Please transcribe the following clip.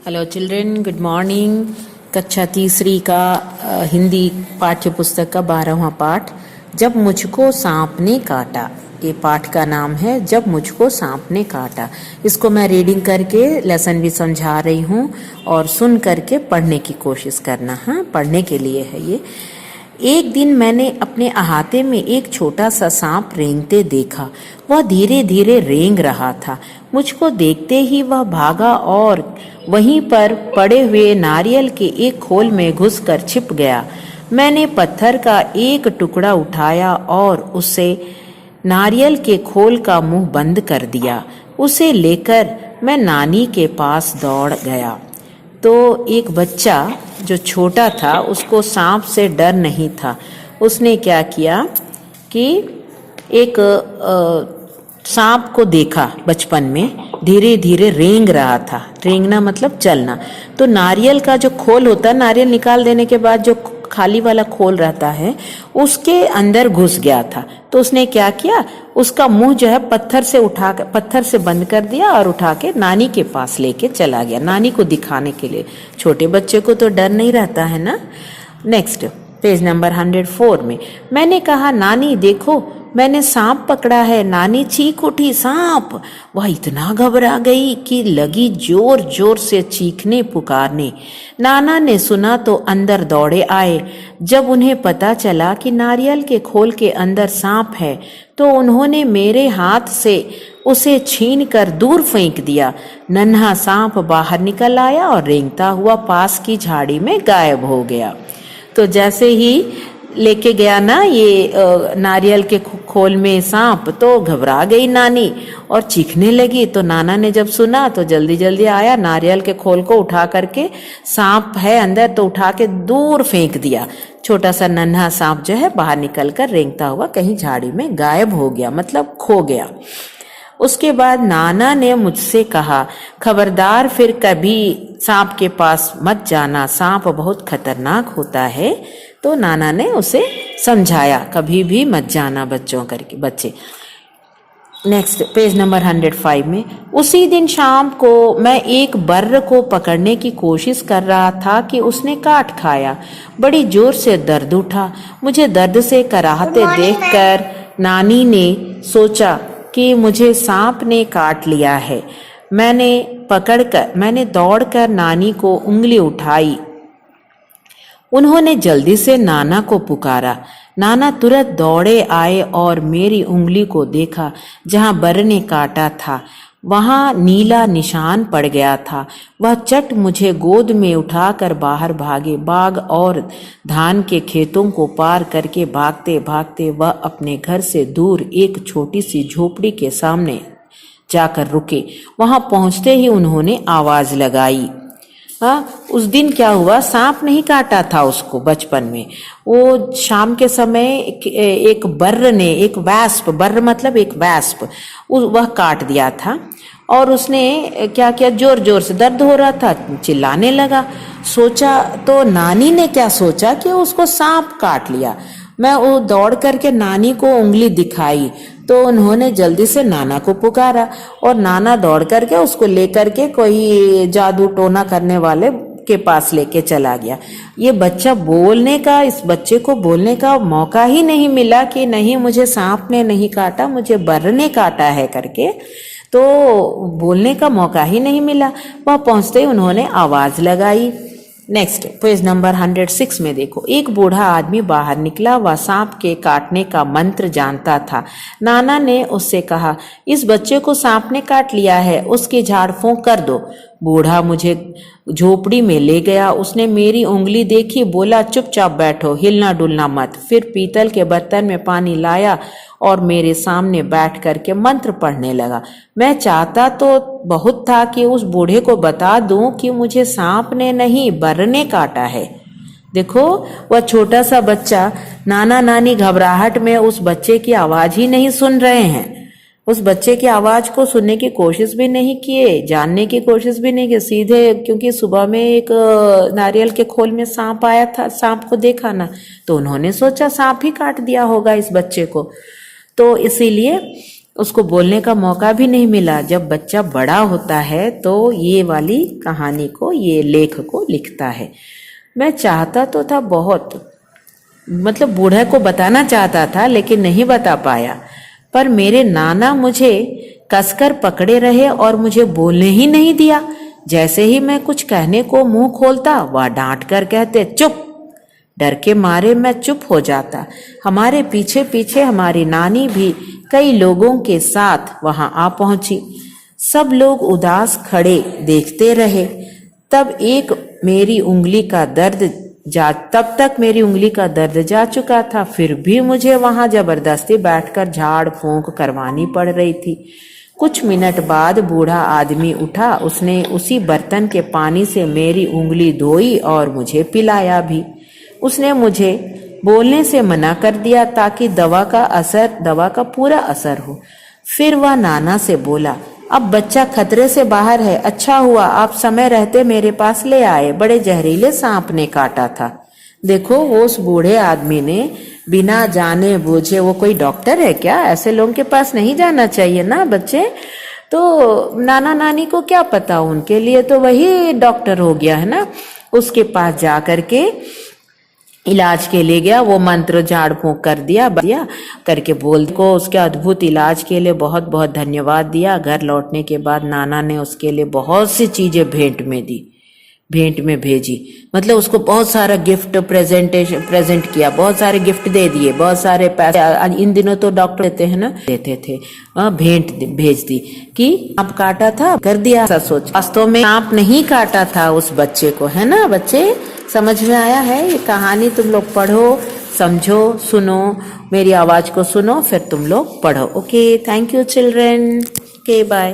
Hello children, good morning. कक्षा तीसरी का हिंदी पाठ्य पुस्तक का 12वां पाठ, जब मुझको सांप ने काटा। ये पाठ का नाम है, जब मुझको सांप ने काटा। इसको मैं रीडिंग करके लेसन भी समझा रही हूँ और सुन करके पढ़ने की कोशिश करना। हाँ, पढ़ने के लिए है ये। एक दिन मैंने अपने अहाते में एक छोटा सा सांप रेंगते देखा। वह धीरे धीरे रेंग रहा था। मुझको देखते ही वह भागा और वहीं पर पड़े हुए नारियल के एक खोल में घुसकर छिप गया। मैंने पत्थर का एक टुकड़ा उठाया और उससे नारियल के खोल का मुंह बंद कर दिया। उसे लेकर मैं नानी के पास दौड़ गया। तो एक बच्चा जो छोटा था, उसको सांप से डर नहीं था। उसने क्या किया कि एक सांप को देखा बचपन में, धीरे धीरे रेंग रहा था। रेंगना मतलब चलना। तो नारियल का जो खोल होता है, नारियल निकाल देने के बाद जो खाली वाला खोल रहता है, उसके अंदर घुस गया था। तो उसने क्या किया, उसका मुंह जो है पत्थर से बंद कर दिया और उठा के नानी के पास लेके चला गया, नानी को दिखाने के लिए। छोटे बच्चे को तो डर नहीं रहता है ना। नेक्स्ट पेज नंबर 104 में मैंने कहा, नानी देखो मैंने सांप पकड़ा है। नानी चीख उठी, सांप! वह इतना घबरा गई कि लगी जोर जोर से चीखने पुकारने। नाना ने सुना तो अंदर दौड़े आए। जब उन्हें पता चला कि नारियल के खोल के अंदर सांप है, तो उन्होंने मेरे हाथ से उसे छीन कर दूर फेंक दिया। नन्हा सांप बाहर निकल आया और रेंगता हुआ पास की झाड़ी में गायब हो गया। तो जैसे ही लेके गया ना ये नारियल के खोल में सांप, तो घबरा गई नानी और चीखने लगी। तो नाना ने जब सुना तो जल्दी जल्दी आया, नारियल के खोल को उठा करके, सांप है अंदर तो उठा के दूर फेंक दिया। छोटा सा नन्हा सांप जो है बाहर निकल कर रेंगता हुआ कहीं झाड़ी में गायब हो गया, मतलब खो गया। उसके बाद नाना ने मुझसे कहा, खबरदार फिर कभी सांप के पास मत जाना, सांप बहुत खतरनाक होता है। तो नाना ने उसे समझाया, कभी भी मत जाना बच्चे। नेक्स्ट पेज नंबर 105 में उसी दिन शाम को मैं एक बर्र को पकड़ने की कोशिश कर रहा था कि उसने काट खाया। बड़ी जोर से दर्द उठा। मुझे दर्द से कराहते देखकर नानी ने सोचा कि मुझे सांप ने काट लिया है। मैंने दौड़कर नानी को उंगली उठाई। उन्होंने जल्दी से नाना को पुकारा। नाना तुरंत दौड़े आए और मेरी उंगली को देखा। जहां बर्र ने काटा था वहां नीला निशान पड़ गया था। वह चट मुझे गोद में उठाकर बाहर भागे। बाग और धान के खेतों को पार करके भागते भागते वह अपने घर से दूर एक छोटी सी झोपड़ी के सामने जाकर रुके। वहां पहुंचते ही उन्होंने आवाज लगाई। उस दिन क्या हुआ, सांप नहीं काटा था उसको बचपन में। वो शाम के समय एक बर्र ने, एक वैस्प, बर्र मतलब एक वैस्प, वह काट दिया था। और उसने क्या किया, जोर जोर से दर्द हो रहा था, चिल्लाने लगा। सोचा तो नानी ने क्या सोचा कि उसको सांप काट लिया। मैं वो दौड़ करके नानी को उंगली दिखाई तो उन्होंने जल्दी से नाना को पुकारा और नाना दौड़ करके उसको लेकर के कोई जादू टोना करने वाले के पास लेके चला गया। ये बच्चा इस बच्चे को बोलने का मौका ही नहीं मिला कि नहीं, मुझे सांप ने नहीं काटा, मुझे बर्र ने काटा है करके। तो बोलने का मौका ही नहीं मिला। वह पहुंचते ही उन्होंने आवाज लगाई। नेक्स्ट पेज नंबर 106 में देखो, एक बूढ़ा आदमी बाहर निकला। वह सांप के काटने का मंत्र जानता था। नाना ने उससे कहा, इस बच्चे को सांप ने काट लिया है, उसकी झाड़ फूंक कर दो। बूढ़ा मुझे झोपड़ी में ले गया। उसने मेरी उंगली देखी, बोला, चुपचाप बैठो, हिलना डुलना मत। फिर पीतल के बर्तन में पानी लाया और मेरे सामने बैठ करके मंत्र पढ़ने लगा। मैं चाहता तो बहुत था कि उस बूढ़े को बता दूं कि मुझे सांप ने नहीं, बर्र ने काटा है। देखो, वह छोटा सा बच्चा, नाना नानी घबराहट में उस बच्चे की आवाज ही नहीं सुन रहे हैं। उस बच्चे की आवाज को सुनने की कोशिश भी नहीं किए, जानने की कोशिश भी नहीं की, सीधे, क्योंकि सुबह में एक नारियल के खोल में सांप आया था, सांप को देखा ना, तो उन्होंने सोचा सांप ही काट दिया होगा इस बच्चे को। तो इसीलिए उसको बोलने का मौका भी नहीं मिला। जब बच्चा बड़ा होता है तो ये वाली कहानी को, ये लेख को लिखता है। मैं चाहता तो था बहुत, मतलब बूढ़े को बताना चाहता था लेकिन नहीं बता पाया, पर मेरे नाना मुझे कसकर पकड़े रहे और मुझे बोलने ही नहीं दिया। जैसे ही मैं कुछ कहने को मुंह खोलता वह डांट कर कहते चुप। डर के मारे मैं चुप हो जाता। हमारे पीछे पीछे हमारी नानी भी कई लोगों के साथ वहां आ पहुंची। सब लोग उदास खड़े देखते रहे। तब तक मेरी उंगली का दर्द जा चुका था, फिर भी मुझे वहां जबरदस्ती बैठकर झाड़ फूंक करवानी पड़ रही थी। कुछ मिनट बाद बूढ़ा आदमी उठा। उसने उसी बर्तन के पानी से मेरी उंगली धोई और मुझे पिलाया भी। उसने मुझे बोलने से मना कर दिया ताकि दवा का पूरा असर हो। फिर वह नाना से बोला, अब बच्चा खतरे से बाहर है, अच्छा हुआ आप समय रहते मेरे पास ले आए, बड़े जहरीले सांप ने काटा था। देखो वो उस बूढ़े आदमी ने बिना जाने बूझे, वो कोई डॉक्टर है क्या? ऐसे लोगों के पास नहीं जाना चाहिए ना बच्चे। तो नाना नानी को क्या पता, उनके लिए तो वही डॉक्टर हो गया है ना। उसके पास जा करके इलाज के लिए गया। वो मंत्र झाड़ फूंक कर दिया करके बोल को उसके अद्भुत इलाज के लिए बहुत बहुत धन्यवाद दिया। घर लौटने के बाद नाना ने उसके लिए बहुत सी चीजें भेंट में भेजी। मतलब उसको बहुत सारा गिफ्ट प्रेजेंट किया, बहुत सारे गिफ्ट दे दिए, बहुत सारे पैसे, इन दिनों तो डॉक्टर देते थे। भेंट भेज दी कि सांप काटा था, कर दिया। सोच, वास्तव में सांप नहीं काटा था उस बच्चे को, है ना बच्चे? समझ में आया है? ये कहानी तुम लोग पढ़ो, समझो, सुनो, मेरी आवाज को सुनो, फिर तुम लोग पढ़ो। Okay, thank you children. Okay, bye.